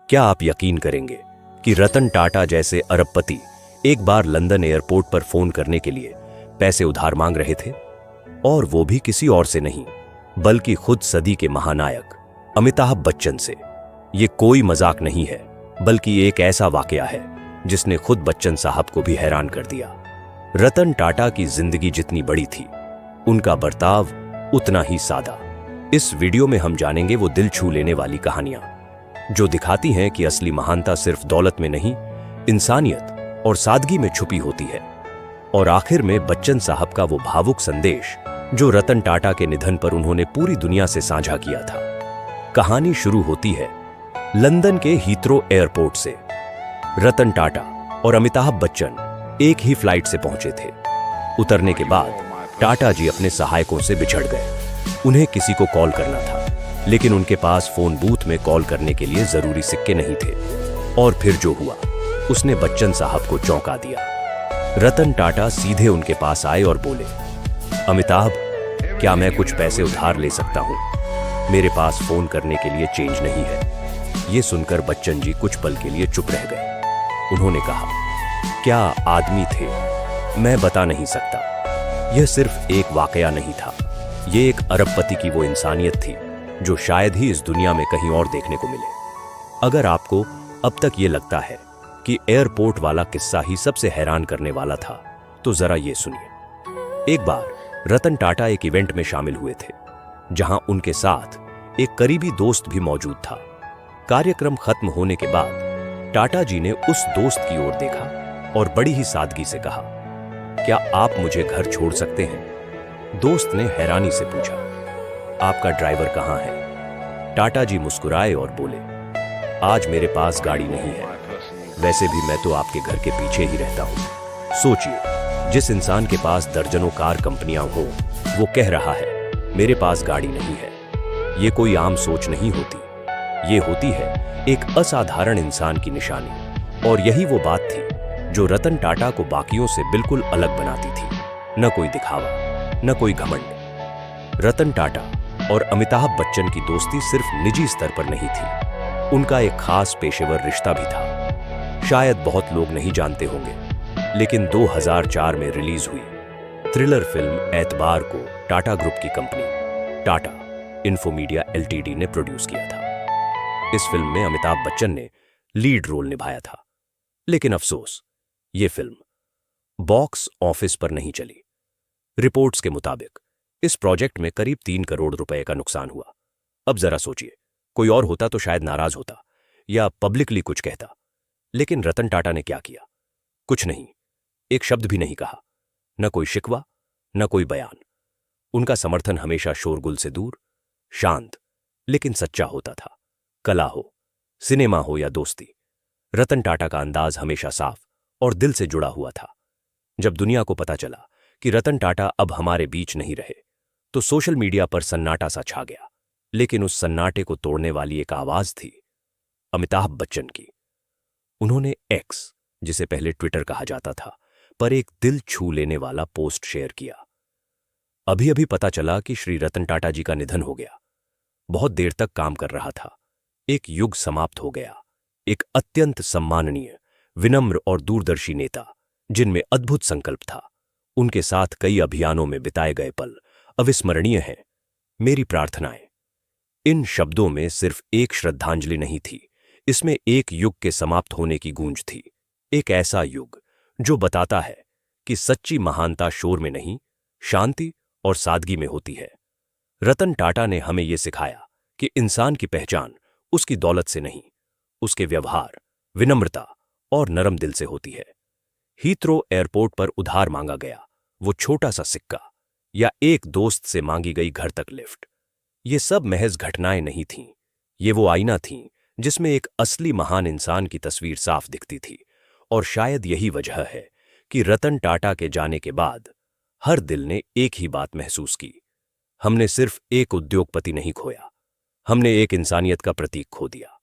क्या आप यकीन करेंगे कि रतन टाटा जैसे अरबपति एक बार लंदन एयरपोर्ट पर फोन करने के लिए पैसे उधार मांग रहे थे, और वो भी किसी और से नहीं बल्कि खुद सदी के महानायक अमिताभ बच्चन से। ये कोई मजाक नहीं है, बल्कि एक ऐसा वाकया है जिसने खुद बच्चन साहब को भी हैरान कर दिया। रतन टाटा की जिंदगी जितनी बड़ी थी, उनका बर्ताव उतना ही सादा। इस वीडियो में हम जानेंगे वो दिल छू लेने वाली कहानियां जो दिखाती हैं कि असली महानता सिर्फ दौलत में नहीं, इंसानियत और सादगी में छुपी होती है। और आखिर में बच्चन साहब का वो भावुक संदेश जो रतन टाटा के निधन पर उन्होंने पूरी दुनिया से साझा किया था। कहानी शुरू होती है लंदन के हीथ्रो एयरपोर्ट से। रतन टाटा और अमिताभ बच्चन एक ही फ्लाइट से पहुंचे थे। उतरने के बाद टाटा जी अपने सहायकों से बिछड़ गए। उन्हें किसी को कॉल करना था, लेकिन उनके पास फोन बूथ में कॉल करने के लिए जरूरी सिक्के नहीं थे। और फिर जो हुआ उसने बच्चन साहब को चौंका दिया। रतन टाटा सीधे उनके पास आए और बोले, अमिताभ, क्या मैं कुछ पैसे उधार ले सकता हूं? मेरे पास फोन करने के लिए चेंज नहीं है। यह सुनकर बच्चन जी कुछ पल के लिए चुप रह गए। उन्होंने कहा, क्या आदमी थे? मैं बता नहीं सकता। यह सिर्फ एक वाकया नहीं था, यह एक अरबपति की वो इंसानियत थी जो शायद ही इस दुनिया में कहीं और देखने को मिले। अगर आपको अब तक ये लगता है कि एयरपोर्ट वाला किस्सा ही सबसे हैरान करने वाला था, तो जरा ये सुनिए। एक बार रतन टाटा एक इवेंट में शामिल हुए थे, जहां उनके साथ एक करीबी दोस्त भी मौजूद था। कार्यक्रम खत्म होने के बाद टाटा जी ने उस दोस्त की ओर देखा और बड़ी ही सादगी से कहा, क्या आप मुझे घर छोड़ सकते हैं? दोस्त ने हैरानी से पूछा, आपका ड्राइवर कहां है? टाटा जी मुस्कुराए और बोले, आज मेरे पास गाड़ी नहीं है। वैसे भी मैं तो आपके घर के पीछे ही रहता हूं। सोचिए, जिस इंसान के पास दर्जनों कार कंपनियां हो, वो कह रहा है मेरे पास गाड़ी नहीं है। ये कोई आम सोच नहीं होती, ये होती है एक असाधारण इंसान की निशानी। और यही वो बात थी जो रतन टाटा को बाकियों से बिल्कुल अलग बनाती थी। न कोई दिखावा, न कोई घमंड। रतन टाटा और अमिताभ बच्चन की दोस्ती सिर्फ निजी स्तर पर नहीं थी, उनका एक खास पेशेवर रिश्ता भी था। शायद बहुत लोग नहीं जानते होंगे, लेकिन 2004 में रिलीज हुई थ्रिलर फिल्म एतबार को टाटा ग्रुप की कंपनी टाटा इन्फोमीडिया एलटीडी ने प्रोड्यूस किया था। इस फिल्म में अमिताभ बच्चन ने लीड रोल निभाया था, लेकिन अफसोस, ये फिल्म बॉक्स ऑफिस पर नहीं चली। रिपोर्ट्स के मुताबिक इस प्रोजेक्ट में करीब 3 करोड़ रुपए का नुकसान हुआ। अब जरा सोचिए, कोई और होता तो शायद नाराज होता या पब्लिकली कुछ कहता, लेकिन रतन टाटा ने क्या किया? कुछ नहीं, एक शब्द भी नहीं कहा। न कोई शिकवा, न कोई बयान। उनका समर्थन हमेशा शोरगुल से दूर, शांत लेकिन सच्चा होता था। कला हो, सिनेमा हो या दोस्ती, रतन टाटा का अंदाज हमेशा साफ और दिल से जुड़ा हुआ था। जब दुनिया को पता चला कि रतन टाटा अब हमारे बीच नहीं रहे, तो सोशल मीडिया पर सन्नाटा सा छा गया। लेकिन उस सन्नाटे को तोड़ने वाली एक आवाज थी अमिताभ बच्चन की। उन्होंने एक्स, जिसे पहले ट्विटर कहा जाता था, पर एक दिल छू लेने वाला पोस्ट शेयर किया। अभी अभी पता चला कि श्री रतन टाटा जी का निधन हो गया। बहुत देर तक काम कर रहा था, एक युग समाप्त हो गया। एक अत्यंत सम्माननीय, विनम्र और दूरदर्शी नेता जिनमें अद्भुत संकल्प था। उनके साथ कई अभियानों में बिताए गए पल अविस्मरणीय हैं। मेरी प्रार्थनाएं। इन शब्दों में सिर्फ एक श्रद्धांजलि नहीं थी, इसमें एक युग के समाप्त होने की गूंज थी। एक ऐसा युग जो बताता है कि सच्ची महानता शोर में नहीं, शांति और सादगी में होती है। रतन टाटा ने हमें यह सिखाया कि इंसान की पहचान उसकी दौलत से नहीं, उसके व्यवहार, विनम्रता और नरम दिल से होती है। हीथ्रो एयरपोर्ट पर उधार मांगा गया वो छोटा सा सिक्का, या एक दोस्त से मांगी गई घर तक लिफ्ट, ये सब महज घटनाएं नहीं थीं। ये वो आईना थीं जिसमें एक असली महान इंसान की तस्वीर साफ दिखती थी। और शायद यही वजह है कि रतन टाटा के जाने के बाद हर दिल ने एक ही बात महसूस की, हमने सिर्फ एक उद्योगपति नहीं खोया, हमने एक इंसानियत का प्रतीक खो दिया।